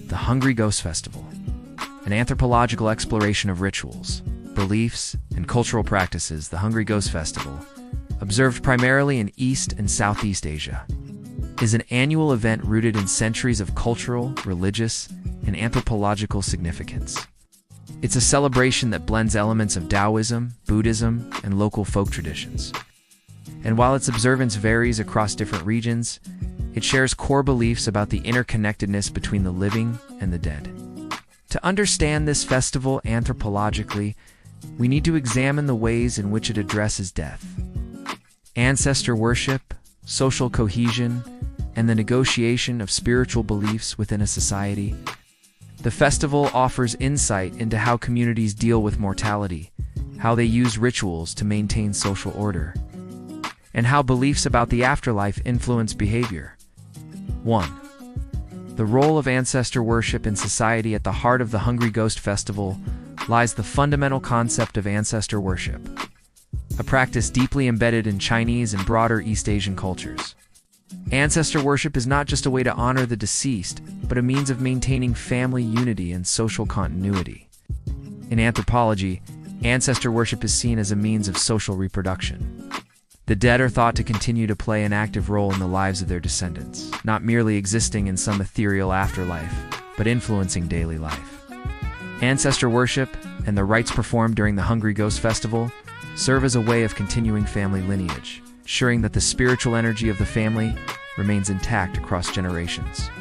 The Hungry Ghost Festival, an anthropological exploration of rituals, beliefs, and cultural practices. The Hungry Ghost Festival, observed primarily in East and Southeast Asia, is an annual event rooted in centuries of cultural, religious, and anthropological significance. It's a celebration that blends elements of Taoism, Buddhism, and local folk traditions. And while its observance varies across different regions, it shares core beliefs about the interconnectedness between the living and the dead. To understand this festival anthropologically, we need to examine the ways in which it addresses death, ancestor worship, social cohesion, and the negotiation of spiritual beliefs within a society. The festival offers insight into how communities deal with mortality, how they use rituals to maintain social order, and how beliefs about the afterlife influence behavior. 1. The role of ancestor worship in society. At the heart of the Hungry Ghost Festival lies the fundamental concept of ancestor worship, a practice deeply embedded in Chinese and broader East Asian cultures. Ancestor worship is not just a way to honor the deceased, but a means of maintaining family unity and social continuity. In anthropology, ancestor worship is seen as a means of social reproduction. The dead are thought to continue to play an active role in the lives of their descendants, not merely existing in some ethereal afterlife, but influencing daily life. Ancestor worship and the rites performed during the Hungry Ghost Festival serve as a way of continuing family lineage, ensuring that the spiritual energy of the family remains intact across generations.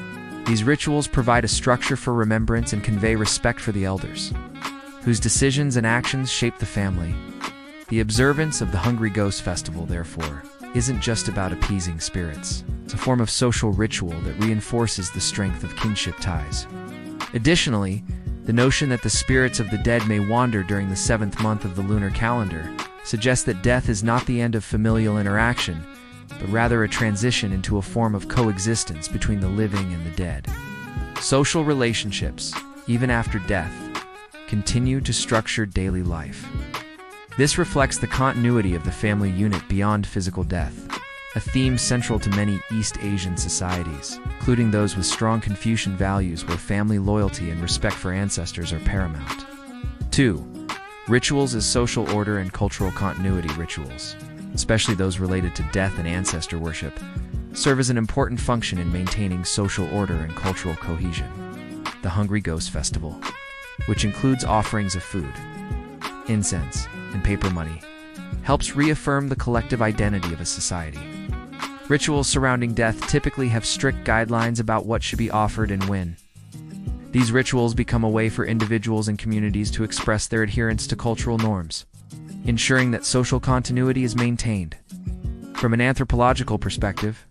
These rituals provide a structure for remembrance and convey respect for the elders, whose decisions and actions shape the family. The observance of the Hungry Ghost Festival, therefore, isn't just about appeasing spirits. It's a form of social ritual that reinforces the strength of kinship ties. Additionally, the notion that the spirits of the dead may wander during the 7th month of the lunar calendar suggests that death is not the end of familial interaction, but rather a transition into a form of coexistence between the living and the dead. Social relationships, even after death, continue to structure daily life. This reflects the continuity of the family unit beyond physical death, a theme central to many East Asian societies, including those with strong Confucian values where family loyalty and respect for ancestors are paramount. 2. Rituals as social order and cultural continuity. Rituals, especially those related to death and ancestor worship, serve as an important function in maintaining social order and cultural cohesion. The Hungry Ghost Festival, which includes offerings of food, incense, and paper money, helps reaffirm the collective identity of a society. Rituals surrounding death typically have strict guidelines about what should be offered and when. These rituals become a way for individuals and communities to express their adherence to cultural norms, ensuring that social continuity is maintained. From an anthropological perspective,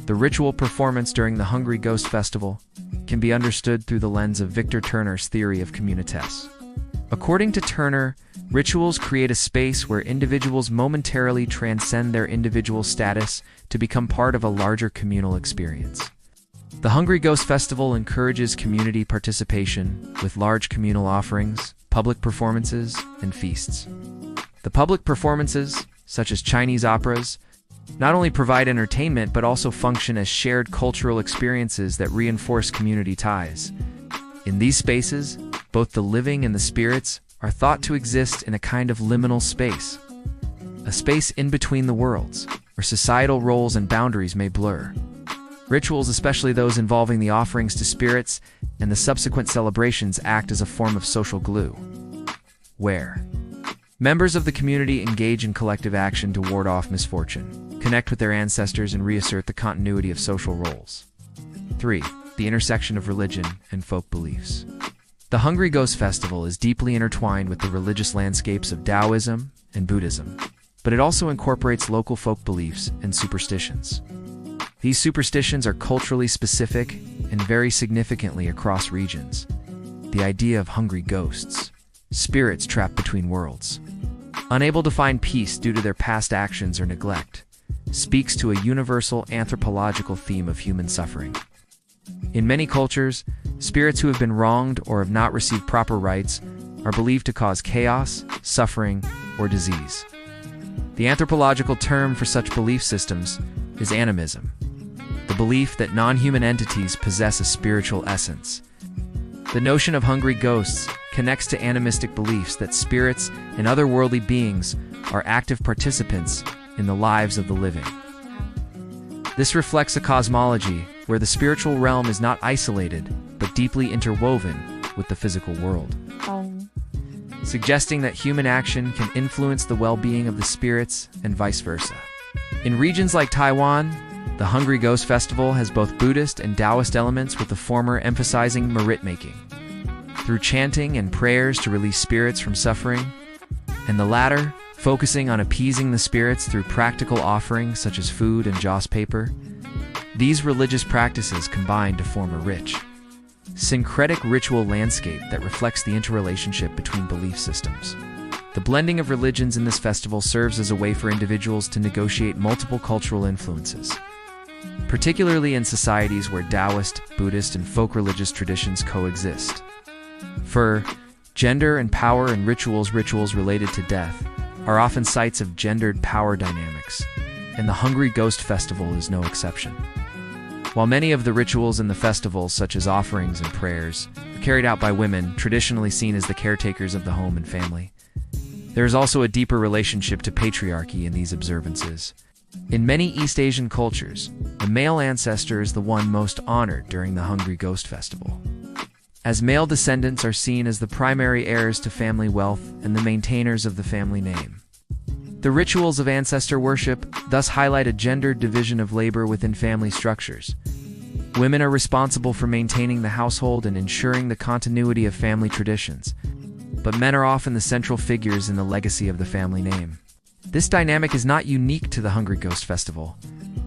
the ritual performance during the Hungry Ghost Festival can be understood through the lens of Victor Turner's theory of communitas. According to Turner, rituals create a space where individuals momentarily transcend their individual status to become part of a larger communal experience. The Hungry Ghost Festival encourages community participation with large communal offerings, public performances, and feasts. The public performances, such as Chinese operas, not only provide entertainment but also function as shared cultural experiences that reinforce community ties. In these spaces, both the living and the spirits are thought to exist in a kind of liminal space, a space in between the worlds, where societal roles and boundaries may blur. Rituals, especially those involving the offerings to spirits and the subsequent celebrations, act as a form of social glue, where members of the community engage in collective action to ward off misfortune, connect with their ancestors, and reassert the continuity of social roles. 3. The intersection of religion and folk beliefs. The Hungry Ghost Festival is deeply intertwined with the religious landscapes of Taoism and Buddhism, but it also incorporates local folk beliefs and superstitions. These superstitions are culturally specific and vary significantly across regions. The idea of hungry ghosts, spirits trapped between worlds, unable to find peace due to their past actions or neglect, speaks to a universal anthropological theme of human suffering. In many cultures, spirits who have been wronged or have not received proper rites are believed to cause chaos, suffering, or disease. The anthropological term for such belief systems is animism, the belief that non-human entities possess a spiritual essence, The notion of hungry ghosts connects to animistic beliefs that spirits and other worldly beings are active participants in the lives of the living. This reflects a cosmology where the spiritual realm is not isolated, but deeply interwoven with the physical world, suggesting that human action can influence the well-being of the spirits and vice versa. In regions like Taiwan, the Hungry Ghost Festival has both Buddhist and Taoist elements, with the former emphasizing merit making through chanting and prayers to release spirits from suffering, and the latter focusing on appeasing the spirits through practical offerings such as food and joss paper. These religious practices combine to form a rich, syncretic ritual landscape that reflects the interrelationship between belief systems. The blending of religions in this festival serves as a way for individuals to negotiate multiple cultural influences, particularly in societies where Taoist, Buddhist, and folk religious traditions coexist. For gender and power and rituals related to death are often sites of gendered power dynamics, and the Hungry Ghost Festival is no exception. While many of the rituals in the festival, such as offerings and prayers, are carried out by women, traditionally seen as the caretakers of the home and family, there is also a deeper relationship to patriarchy in these observances. In many East Asian cultures, the male ancestor is the one most honored during the Hungry Ghost Festival, as male descendants are seen as the primary heirs to family wealth and the maintainers of the family name. The rituals of ancestor worship thus highlight a gendered division of labor within family structures. Women are responsible for maintaining the household and ensuring the continuity of family traditions, but men are often the central figures in the legacy of the family name. This dynamic is not unique to the Hungry Ghost Festival,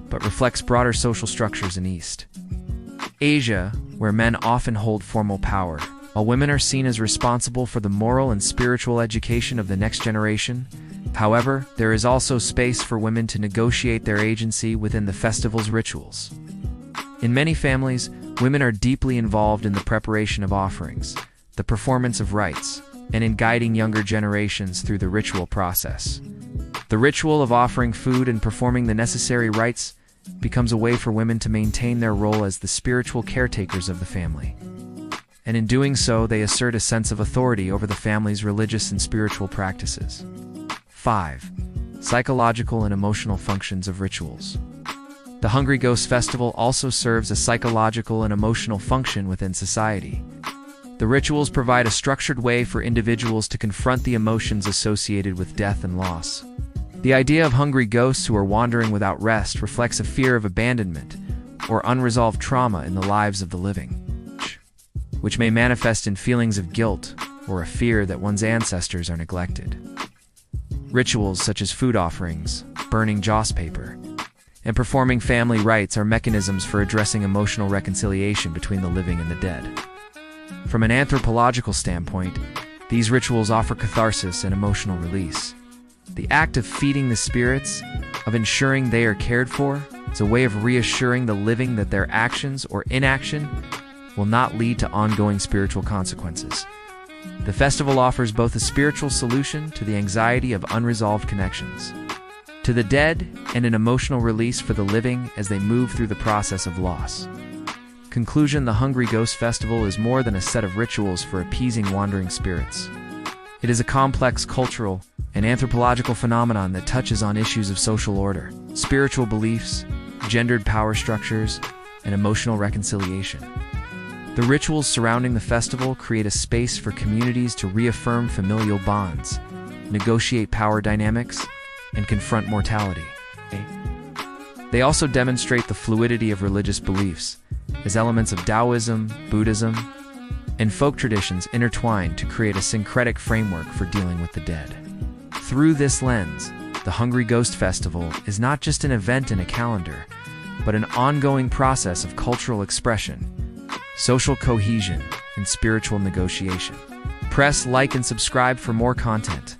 but reflects broader social structures in East Asia, where men often hold formal power, while women are seen as responsible for the moral and spiritual education of the next generation. However, there is also space for women to negotiate their agency within the festival's rituals. In many families, women are deeply involved in the preparation of offerings, the performance of rites, and in guiding younger generations through the ritual process. The ritual of offering food and performing the necessary rites becomes a way for women to maintain their role as the spiritual caretakers of the family. And in doing so, they assert a sense of authority over the family's religious and spiritual practices. 5. Psychological and emotional functions of rituals. The Hungry Ghost Festival also serves a psychological and emotional function within society. The rituals provide a structured way for individuals to confront the emotions associated with death and loss. The idea of hungry ghosts who are wandering without rest reflects a fear of abandonment or unresolved trauma in the lives of the living, which may manifest in feelings of guilt or a fear that one's ancestors are neglected. Rituals such as food offerings, burning joss paper, and performing family rites are mechanisms for addressing emotional reconciliation between the living and the dead. From an anthropological standpoint, these rituals offer catharsis and emotional release. The act of feeding the spirits, of ensuring they are cared for, is a way of reassuring the living that their actions or inaction will not lead to ongoing spiritual consequences. The festival offers both a spiritual solution to the anxiety of unresolved connections to the dead and an emotional release for the living as they move through the process of loss. Conclusion: the Hungry Ghost Festival is more than a set of rituals for appeasing wandering spirits. It is a complex cultural and anthropological phenomenon that touches on issues of social order, spiritual beliefs, gendered power structures, and emotional reconciliation. The rituals surrounding the festival create a space for communities to reaffirm familial bonds, negotiate power dynamics, and confront mortality. They also demonstrate the fluidity of religious beliefs, as elements of Taoism, Buddhism, and folk traditions intertwine to create a syncretic framework for dealing with the dead. Through this lens, the Hungry Ghost Festival is not just an event in a calendar, but an ongoing process of cultural expression, social cohesion, and spiritual negotiation. Press like and subscribe for more content.